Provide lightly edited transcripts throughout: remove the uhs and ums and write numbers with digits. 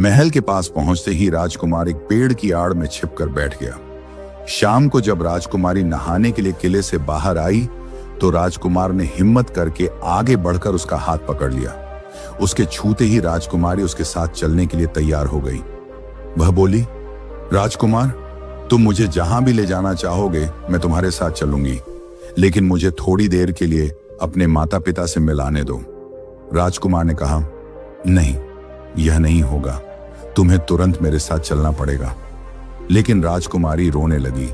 महल के पास पहुंचते ही राजकुमार एक पेड़ की आड़ में छिपकर बैठ गया। शाम को जब राजकुमारी नहाने के लिए किले से बाहर आई तो राजकुमार ने हिम्मत करके आगे बढ़कर उसका हाथ पकड़ लिया। उसके छूते ही राजकुमारी उसके साथ चलने के लिए तैयार हो गई। वह बोली, राजकुमार, तुम मुझे जहां भी ले जाना चाहोगे मैं तुम्हारे साथ चलूंगी, लेकिन मुझे थोड़ी देर के लिए अपने माता पिता से मिलाने दो। राजकुमार ने कहा, नहीं, यह नहीं होगा, तुम्हें तुरंत मेरे साथ चलना पड़ेगा। लेकिन राजकुमारी रोने लगी।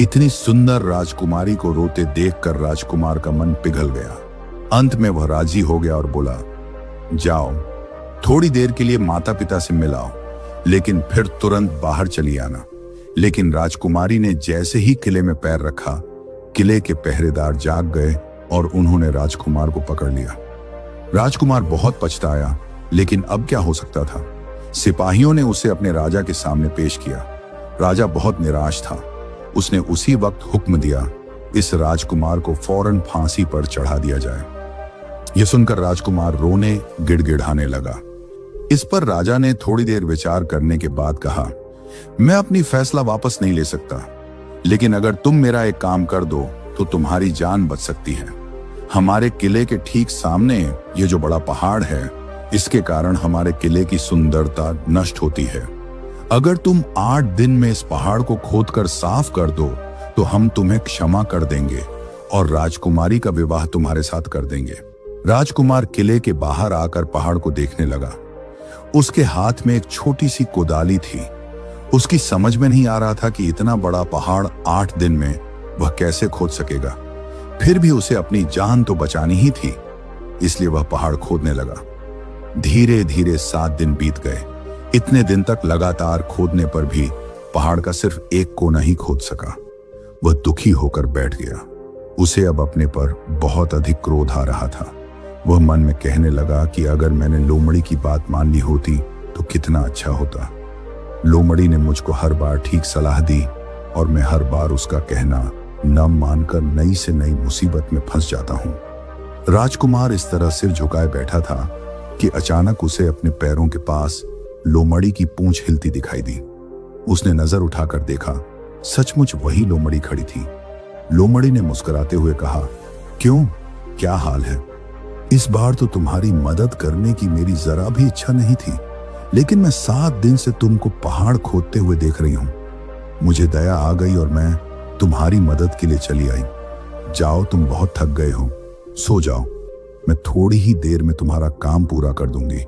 इतनी सुंदर राजकुमारी को रोते देखकर राजकुमार का मन पिघल गया। अंत में वह राजी हो गया और बोला, जाओ, थोड़ी देर के लिए माता पिता से मिलाओ, लेकिन फिर तुरंत बाहर चली आना। लेकिन राजकुमारी ने जैसे ही किले में पैर रखा, किले के पहरेदार जाग गए और उन्होंने राजकुमार को पकड़ लिया। राजकुमार बहुत पछताया, लेकिन अब क्या हो सकता था। सिपाहियों ने उसे अपने राजा के सामने पेश किया। राजा बहुत निराश था। उसने उसी वक्त हुक्म दिया, इस राजकुमार को फौरन फांसी पर चढ़ा दिया जाए। यह सुनकर राजकुमार रोने गिड़गिड़ाने लगा। इस पर राजा ने थोड़ी देर विचार करने के बाद कहा, मैं अपनी फैसला वापस नहीं ले सकता, लेकिन अगर तुम मेरा एक काम कर दो तो तुम्हारी जान बच सकती है। हमारे किले के ठीक सामने ये जो बड़ा पहाड़ है, इसके कारण हमारे किले की सुंदरता नष्ट होती है। अगर तुम 8 दिन में इस पहाड़ को खोदकर साफ कर दो तो हम तुम्हें क्षमा कर देंगे और राजकुमारी का विवाह तुम्हारे साथ कर देंगे। राजकुमार किले के बाहर आकर पहाड़ को देखने लगा। उसके हाथ में एक छोटी सी कुदाली थी। उसकी समझ में नहीं आ रहा था कि इतना बड़ा पहाड़ 8 दिन में वह कैसे खोद सकेगा। फिर भी उसे अपनी जान तो बचानी ही थी, इसलिए वह पहाड़ खोदने लगा। धीरे धीरे 7 दिन बीत गए। इतने दिन तक लगातार खोदने पर भी पहाड़ का सिर्फ एक कोना ही खोद सका। वह दुखी होकर बैठ गया। उसे अब अपने पर बहुत अधिक क्रोध आ रहा था। वह मन में कहने लगा कि अगर मैंने लोमड़ी की बात मान ली होती तो कितना अच्छा होता। लोमड़ी ने मुझको हर बार ठीक सलाह दी और मैं हर बार उसका कहना न मानकर नई से नई मुसीबत में फंस जाता हूं। राजकुमार इस तरह सिर झुकाए बैठा था कि अचानक उसे अपने पैरों के पास लोमड़ी की पूंछ हिलती दिखाई दी। उसने नजर उठाकर देखा, सचमुच वही लोमड़ी खड़ी थी। लोमड़ी ने मुस्कुराते हुए कहा, क्यों, क्या हाल है? इस बार तो तुम्हारी मदद करने की मेरी जरा भी इच्छा नहीं थी, लेकिन मैं 7 दिन से तुमको पहाड़ खोदते हुए देख रही हूं। मुझे दया आ गई और मैं तुम्हारी मदद के लिए चली आई। जाओ, तुम बहुत थक गए हो, सो जाओ। मैं थोड़ी ही देर में तुम्हारा काम पूरा कर दूंगी।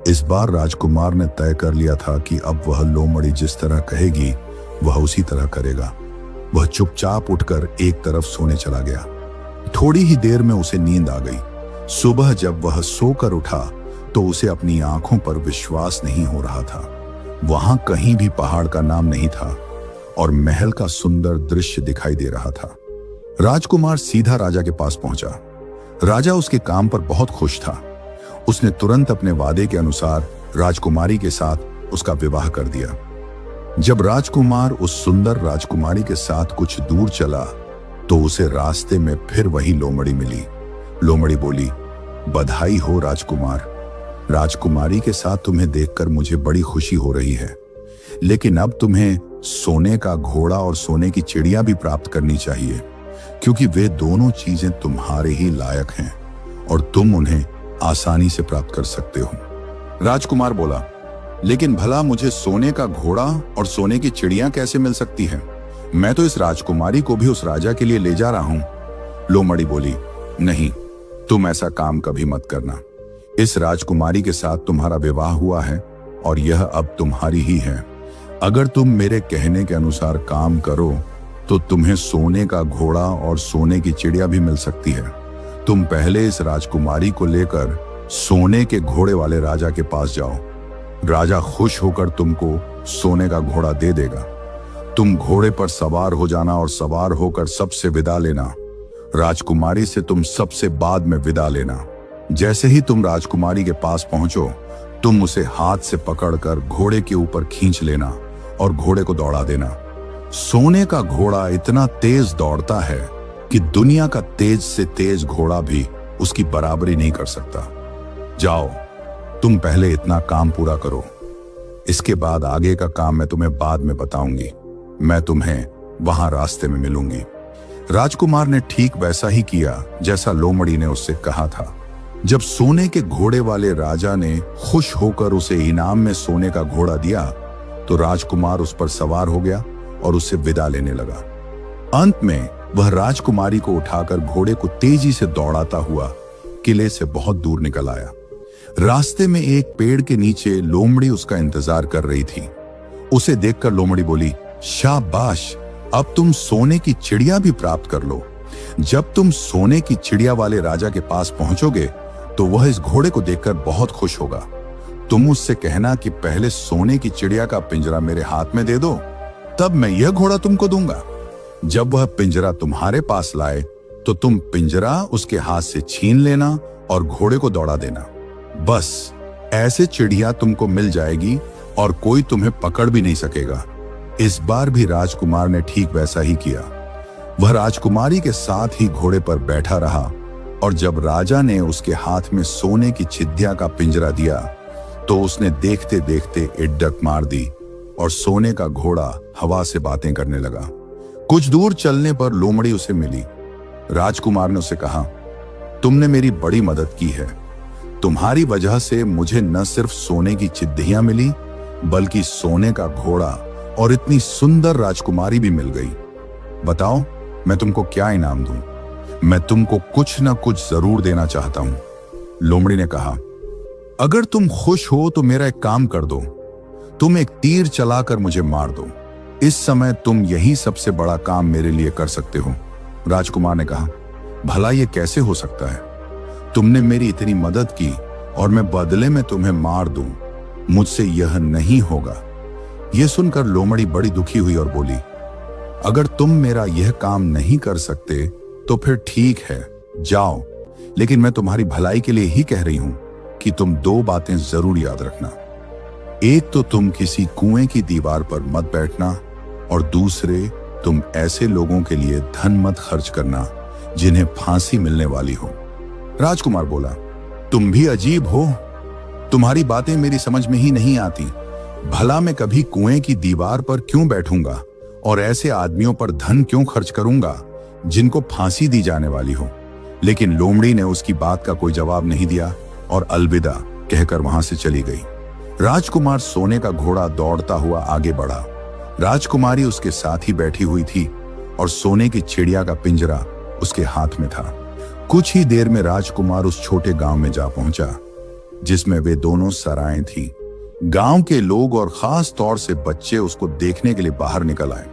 इस बार राजकुमार ने तय कर लिया था कि अब वह लोमड़ी जिस तरह कहेगी वह उसी तरह करेगा। वह चुपचाप उठकर एक तरफ सोने चला गया। थोड़ी ही देर में उसे नींद आ गई। सुबह जब वह सोकर उठा तो उसे अपनी आंखों पर विश्वास नहीं हो रहा था। वहां कहीं भी पहाड़ का नाम नहीं था और महल का सुंदर दृश्य दिखाई दे रहा था। राजकुमार सीधा राजा के पास पहुंचा। राजा उसके काम पर बहुत खुश था। उसने तुरंत अपने वादे के अनुसार राजकुमारी के साथ उसका विवाह कर दिया। जब राजकुमार उस सुंदर राजकुमारी के साथ कुछ दूर चला तो उसे रास्ते में फिर वही लोमड़ी मिली। लोमड़ी बोली, बधाई हो राजकुमार, राजकुमारी के साथ तुम्हें देखकर मुझे बड़ी खुशी हो रही है, लेकिन अब तुम्हें सोने का घोड़ा और सोने की चिड़िया भी प्राप्त करनी चाहिए, क्योंकि वे दोनों चीजें तुम्हारे ही लायक हैं और तुम उन्हें आसानी से प्राप्त कर सकते हो। राजकुमार बोला, लेकिन भला मुझे सोने का घोड़ा और सोने की चिड़िया कैसे मिल सकती है? मैं तो इस राजकुमारी को भी उस राजा के लिए ले जा रहा हूं। लोमड़ी बोली, नहीं, तुम ऐसा काम कभी मत करना। इस राजकुमारी के साथ तुम्हारा विवाह हुआ है और यह अब तुम्हारी ही है। अगर तुम मेरे कहने के अनुसार काम करो तो तुम्हें सोने का घोड़ा और सोने की चिड़िया भी मिल सकती है। तुम पहले इस राजकुमारी को लेकर सोने के घोड़े वाले राजा के पास जाओ। राजा खुश होकर तुमको सोने का घोड़ा दे देगा। तुम घोड़े पर सवार हो जाना और सवार होकर सबसे विदा लेना। राजकुमारी से तुम सबसे बाद में विदा लेना। जैसे ही तुम राजकुमारी के पास पहुंचो, तुम उसे हाथ से पकड़कर घोड़े के ऊपर खींच लेना और घोड़े को दौड़ा देना। सोने का घोड़ा इतना तेज दौड़ता है कि दुनिया का तेज से तेज घोड़ा भी उसकी बराबरी नहीं कर सकता। जाओ, तुम पहले इतना काम पूरा करो। इसके बाद आगे का काम मैं तुम्हें बाद में बताऊंगी। मैं तुम्हें वहां रास्ते में मिलूंगी। राजकुमार ने ठीक वैसा ही किया जैसा लोमड़ी ने उससे कहा था। जब सोने के घोड़े वाले राजा ने खुश होकर उसे इनाम में सोने का घोड़ा दिया तो राजकुमार उस पर सवार हो गया और उससे विदा लेने लगा। अंत में वह राजकुमारी को उठाकर घोड़े को तेजी से दौड़ाता हुआ किले से बहुत दूर निकल आया। रास्ते में एक पेड़ के नीचे लोमड़ी उसका इंतजार कर रही थी। उसे देखकर लोमड़ी बोली, शाबाश, अब तुम सोने की चिड़िया भी प्राप्त कर लो। जब तुम सोने की चिड़िया वाले राजा के पास पहुंचोगे तो वह इस घोड़े को देखकर बहुत खुश होगा। तुम उससे कहना कि पहले सोने की चिड़िया का पिंजरा मेरे हाथ में दे दो, तब मैं यह घोड़ा तुमको दूंगा। जब वह पिंजरा तुम्हारे पास लाए तो तुम पिंजरा उसके हाथ से छीन लेना और घोड़े को दौड़ा देना। बस ऐसे चिड़िया तुमको मिल जाएगी और कोई तुम्हें पकड़ भी नहीं सकेगा। इस बार भी राजकुमार ने ठीक वैसा ही किया। वह राजकुमारी के साथ ही घोड़े पर बैठा रहा और जब राजा ने उसके हाथ में सोने की छिद्दिया का पिंजरा दिया तो उसने देखते देखते इड्डक मार दी और सोने का घोड़ा हवा से बातें करने लगा। कुछ दूर चलने पर लोमड़ी उसे मिली। राजकुमार ने उसे कहा, तुमने मेरी बड़ी मदद की है। तुम्हारी वजह से मुझे न सिर्फ सोने की चिद्दियां मिली बल्कि सोने का घोड़ा और इतनी सुंदर राजकुमारी भी मिल गई। बताओ मैं तुमको क्या इनाम दूं? मैं तुमको कुछ न कुछ जरूर देना चाहता हूं। लोमड़ी ने कहा, अगर तुम खुश हो तो मेरा एक काम कर दो। तुम एक तीर चलाकर मुझे मार दो। इस समय तुम यही सबसे बड़ा काम मेरे लिए कर सकते हो। राजकुमार ने कहा, भला ये कैसे हो सकता है? तुमने मेरी इतनी मदद की और मैं बदले में तुम्हें मार दूं। मुझसे यह नहीं होगा। यह सुनकर लोमड़ी बड़ी दुखी हुई और बोली, अगर तुम मेरा यह काम नहीं कर सकते तो फिर ठीक है, जाओ। लेकिन मैं तुम्हारी भलाई के लिए ही कह रही हूं कि तुम दो बातें जरूर याद रखना। एक तो तुम किसी कुएं की दीवार पर मत बैठना और दूसरे तुम ऐसे लोगों के लिए धन मत खर्च करना जिन्हें फांसी मिलने वाली हो। राजकुमार बोला, तुम भी अजीब हो। तुम्हारी बातें मेरी समझ में ही नहीं आती। भला मैं कभी कुएं की दीवार पर क्यों बैठूंगा और ऐसे आदमियों पर धन क्यों खर्च करूंगा जिनको फांसी दी जाने वाली हो। लेकिन लोमड़ी ने उसकी बात का कोई जवाब नहीं दिया और अलविदा कहकर वहां से चली गई। राजकुमार सोने का घोड़ा दौड़ता हुआ आगे बढ़ा। राजकुमारी उसके साथ ही बैठी हुई थी और सोने की चिड़िया का पिंजरा उसके हाथ में था। कुछ ही देर में राजकुमार उस छोटे गांव में जा पहुंचा जिसमें वे दोनों सराएं थीं। गांव के लोग और खास तौर से बच्चे उसको देखने के लिए बाहर निकल आए।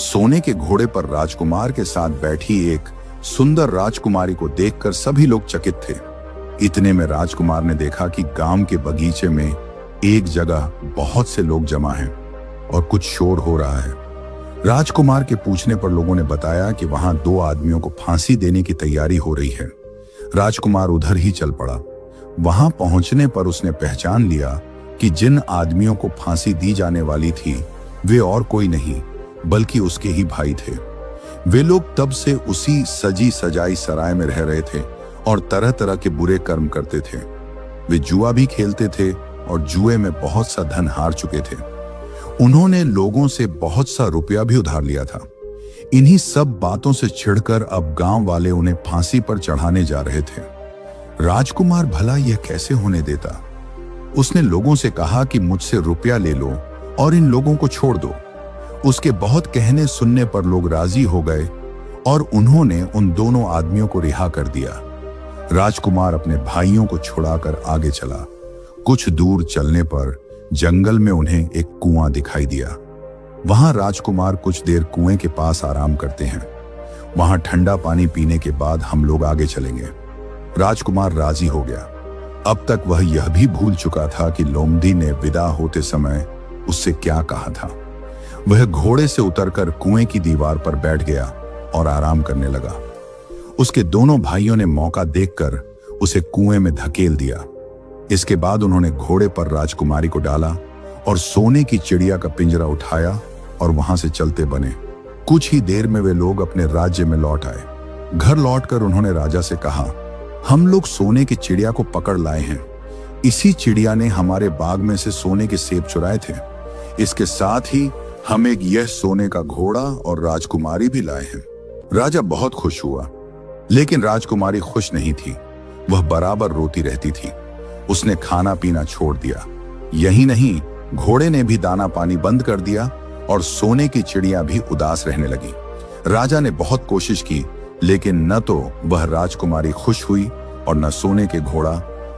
सोने के घोड़े पर राजकुमार के साथ बैठी एक सुंदर राजकुमारी को देखकर सभी लोग चकित थे। इतने में राजकुमार ने देखा कि गांव के बगीचे में एक जगह बहुत से लोग जमा हैं और कुछ शोर हो रहा है। राजकुमार के पूछने पर लोगों ने बताया कि वहां दो आदमियों को फांसी देने की तैयारी हो रही है। राजकुमार उधर ही चल पड़ा। वहां पहुंचने पर उसने पहचान लिया कि जिन आदमियों को फांसी दी जाने वाली थी वे और कोई नहीं बल्कि उसके ही भाई थे। वे लोग तब से उसी सजी सजाई सराय में रह रहे थे और तरह तरह के बुरे कर्म करते थे। वे जुआ भी खेलते थे और जुए में बहुत सा धन हार चुके थे। उन्होंने लोगों से बहुत सा रुपया भी उधार लिया था। इन्हीं सब बातों से चिढ़कर अब गांव वाले उन्हें फांसी पर चढ़ाने जा रहे थे। राजकुमार भला यह कैसे होने देता? उसने लोगों से कहा कि मुझसे रुपया ले लो और इन लोगों को छोड़ दो। उसके बहुत कहने सुनने पर लोग राजी हो गए और उन्होंने उन दोनों आदमियों को रिहा कर दिया। राजकुमार अपने भाइयों को छुड़ाकर आगे चला। कुछ दूर चलने पर जंगल में उन्हें एक कुआं दिखाई दिया। वहां राजकुमार कुछ देर कुएं के पास आराम करते हैं। वहां ठंडा पानी पीने के बाद हम लोग आगे चलेंगे। राजकुमार राजी हो गया। अब तक वह यह भी भूल चुका था कि लोमड़ी ने विदा होते समय उससे क्या कहा था। वह घोड़े से उतरकर कुएं की दीवार पर बैठ गया और आराम करने लगा। उसके दोनों भाइयों ने मौका देखकर उसे कुएं में धकेल दिया। इसके बाद उन्होंने घोड़े पर राजकुमारी को डाला और सोने की चिड़िया का पिंजरा उठाया और वहां से चलते बने। कुछ ही देर में वे लोग अपने राज्य में लौट आए। घर लौटकर उन्होंने राजा से कहा, हम लोग सोने की चिड़िया को पकड़ लाए हैं। इसी चिड़िया ने हमारे बाग में से सोने के सेब चुराए थे। इसके साथ ही हम एक यह सोने का घोड़ा और राजकुमारी भी लाए हैं। राजा बहुत खुश हुआ, लेकिन राजकुमारी खुश नहीं थी। वह बराबर रोती रहती थी। उसने खाना पीना छोड़ दिया। यही नहीं, घोड़े ने भी दाना पानी बंद कर दिया और सोने की चिड़िया भी उदास रहने लगी। राजा ने बहुत कोशिश की, लेकिन न तो वह राजकुमारी खुश हुई और न सोने के घोड़ा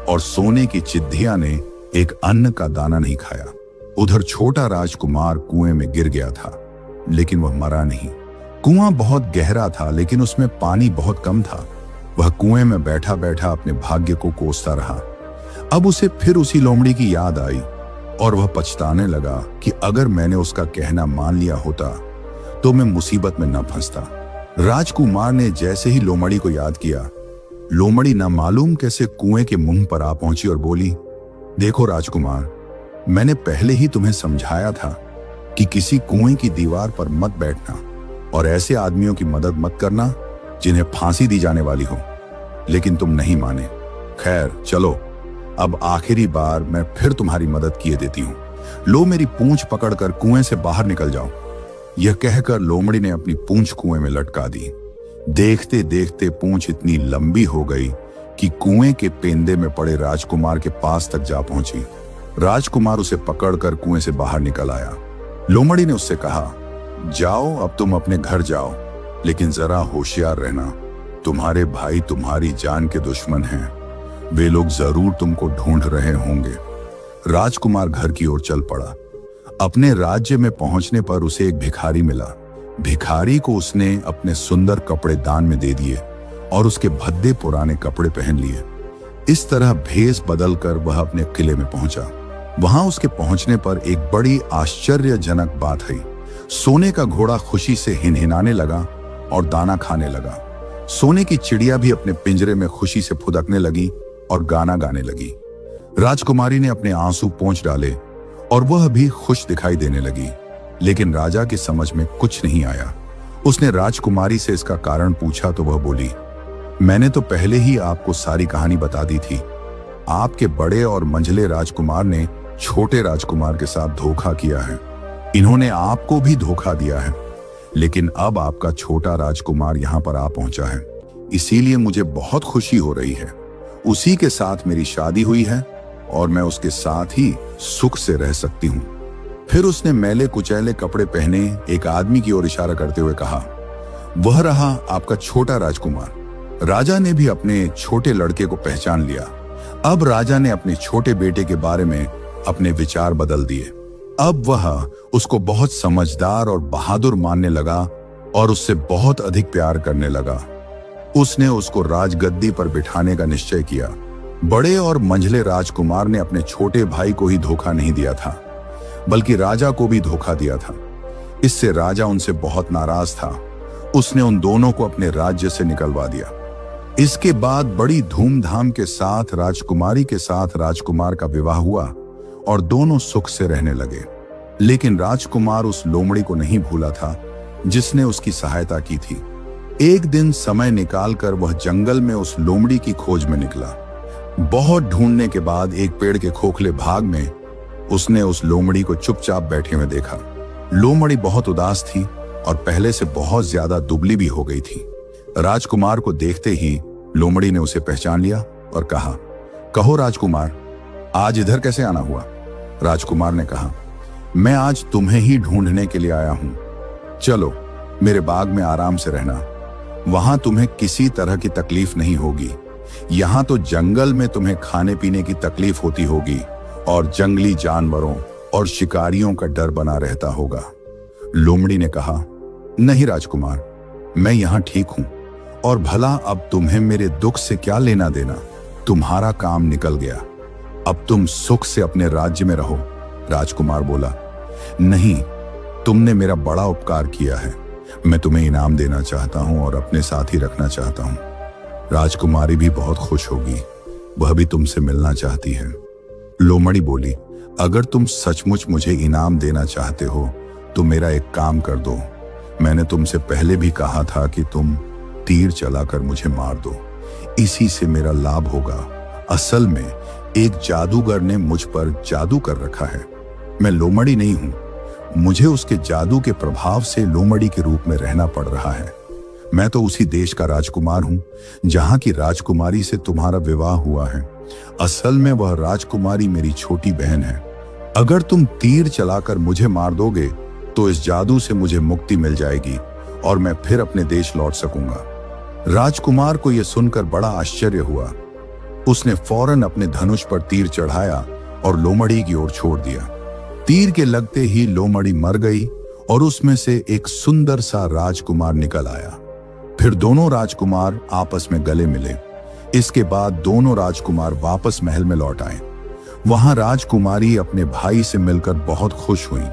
और सोने की चिद्धिया ने एक अन्न का दाना नहीं खाया। उधर छोटा राजकुमार कुएं में गिर गया था, लेकिन वह मरा नहीं। कुआं बहुत गहरा था, लेकिन उसमें पानी बहुत कम था। वह कुएं में बैठा बैठा अपने भाग्य को कोसता रहा। अब उसे फिर उसी लोमड़ी की याद आई और वह पछताने लगा कि अगर मैंने उसका कहना मान लिया होता तो मैं मुसीबत में न फंसता। राजकुमार ने जैसे ही लोमड़ी को याद किया, लोमड़ी न मालूम कैसे कुएं के मुंह पर आ पहुंची और बोली, देखो राजकुमार, मैंने पहले ही तुम्हें समझाया था कि किसी कुएं की दीवार पर मत बैठना और ऐसे आदमियों की मदद मत करना जिन्हें फांसी दी जाने वाली हो, लेकिन तुम नहीं माने। खैर चलो, अब आखिरी बार मैं फिर तुम्हारी मदद किए देती हूं। लो मेरी पूंछ पकड़कर कुएं से बाहर निकल जाओ। यह कहकर लोमड़ी ने अपनी पूंछ कुएं में लटका दी। देखते देखते पूंछ इतनी लंबी हो गई कि कुएं के पेंदे में पड़े राजकुमार के पास तक जा पहुंची। राजकुमार उसे पकड़कर कुएं से बाहर निकल आया। लोमड़ी ने उससे कहा, जाओ अब तुम अपने घर जाओ, लेकिन जरा होशियार रहना। तुम्हारे भाई तुम्हारी जान के दुश्मन हैं। वे लोग जरूर तुमको ढूंढ रहे होंगे। राजकुमार घर की ओर चल पड़ा। अपने राज्य में पहुंचने पर उसे एक भिखारी मिला। भिखारी को उसने अपने सुंदर कपड़े दान में दे दिए और उसके भद्दे पुराने कपड़े पहन लिए। इस तरह भेष बदलकर वह अपने किले में पहुंचा। वहां उसके पहुंचने पर एक बड़ी आश्चर्यजनक बात हुई। सोने का घोड़ा खुशी से हिनहिनाने लगा और दाना खाने लगा। सोने की चिड़िया भी अपने पिंजरे में खुशी से फुदकने लगी और गाना गाने लगी। राजकुमारी ने अपने आंसू पोंछ डाले और वह भी खुश दिखाई देने लगी, लेकिन राजा की समझ में कुछ नहीं आया। उसने राजकुमारी से इसका कारण पूछा तो वह बोली, मैंने तो पहले ही आपको सारी कहानी बता दी थी। आपके बड़े और मंझले राजकुमार ने छोटे राजकुमार के साथ धोखा किया है। इन्होंने आपको भी धोखा दिया है, लेकिन अब आपका छोटा राजकुमार यहाँ पर आ पहुंचा है, इसीलिए मुझे बहुत खुशी हो रही है। उसी के साथ मेरी शादी हुई है और मैं उसके साथ ही सुख से रह सकती हूँ। फिर उसने मैले कुचैले कपड़े पहने एक आदमी की ओर इशारा करते हुए कहा, वह रहा आपका छोटा राजकुमार। राजा ने भी अपने छोटे लड़के को पहचान लिया। अब राजा ने अपने छोटे बेटे के बारे में अपने विचार बदल दिए। अब वह उसको बहुत समझदार और बहादुर मानने लगा और उससे बहुत अधिक प्यार करने लगा। उसने उसको राजगद्दी पर बिठाने का निश्चय किया। बड़े और मंझले राजकुमार ने अपने छोटे भाई को ही धोखा नहीं दिया था, बल्कि राजा को भी धोखा दिया था। इससे राजा उनसे बहुत नाराज था। उसने उन दोनों को अपने राज्य से निकलवा दिया। इसके बाद बड़ी धूमधाम के साथ राजकुमारी के साथ राजकुमार का विवाह हुआ और दोनों सुख से रहने लगे। लेकिन राजकुमार उस लोमड़ी को नहीं भूला था जिसने उसकी सहायता की थी। एक दिन समय निकालकर वह जंगल में उस लोमड़ी की खोज में निकला। बहुत ढूंढने के बाद एक पेड़ के खोखले भाग में उसने उस लोमड़ी को चुपचाप बैठे हुए देखा। लोमड़ी बहुत उदास थी और पहले से बहुत ज्यादा दुबली भी हो गई थी। राजकुमार को देखते ही लोमड़ी ने उसे पहचान लिया और कहा, कहो राजकुमार, आज इधर कैसे आना हुआ? राजकुमार ने कहा, मैं आज तुम्हें ही ढूंढने के लिए आया हूं। चलो मेरे बाग में आराम से रहना। वहां तुम्हें किसी तरह की तकलीफ नहीं होगी। यहाँ तो जंगल में तुम्हें खाने पीने की तकलीफ होती होगी और जंगली जानवरों और शिकारियों का डर बना रहता होगा। लोमड़ी ने कहा, नहीं राजकुमार, मैं यहाँ ठीक हूं और भला अब तुम्हें मेरे दुख से क्या लेना देना? तुम्हारा काम निकल गया, अब तुम सुख से अपने राज्य में रहो। राजकुमार बोला, नहीं, तुमने मेरा बड़ा उपकार किया है। मैं तुम्हें इनाम देना चाहता हूं और अपने साथ ही रखना चाहता हूं। राजकुमारी भी बहुत खुश होगी, वह भी तुमसे मिलना चाहती है। लोमड़ी बोली, अगर तुम सचमुच मुझे इनाम देना चाहते हो तो मेरा एक काम कर दो। मैंने तुमसे पहले भी कहा था कि तुम तीर चलाकर मुझे मार दो, इसी से मेरा लाभ होगा। असल में एक जादूगर ने मुझ पर जादू कर रखा है। मैं लोमड़ी नहीं हूं, मुझे उसके जादू के प्रभाव से लोमड़ी के रूप में रहना पड़ रहा है। मैं तो उसी देश का राजकुमार हूं जहां की राजकुमारी से तुम्हारा विवाह हुआ है। असल में वह राजकुमारी मेरी छोटी बहन है। अगर तुम तीर चलाकर मुझे मार दोगे तो इस जादू से मुझे मुक्ति मिल जाएगी और मैं फिर अपने देश लौट सकूंगा। राजकुमार को यह सुनकर बड़ा आश्चर्य हुआ। उसने फौरन अपने धनुष पर तीर चढ़ाया और लोमड़ी की ओर छोड़ दिया। तीर के लगते ही लोमड़ी मर गई और उसमें से एक सुंदर सा राजकुमार निकल आया। फिर दोनों राजकुमार आपस में गले मिले। इसके बाद दोनों राजकुमार वापस महल में लौट आए। वहां राजकुमारी अपने भाई से मिलकर बहुत खुश हुई।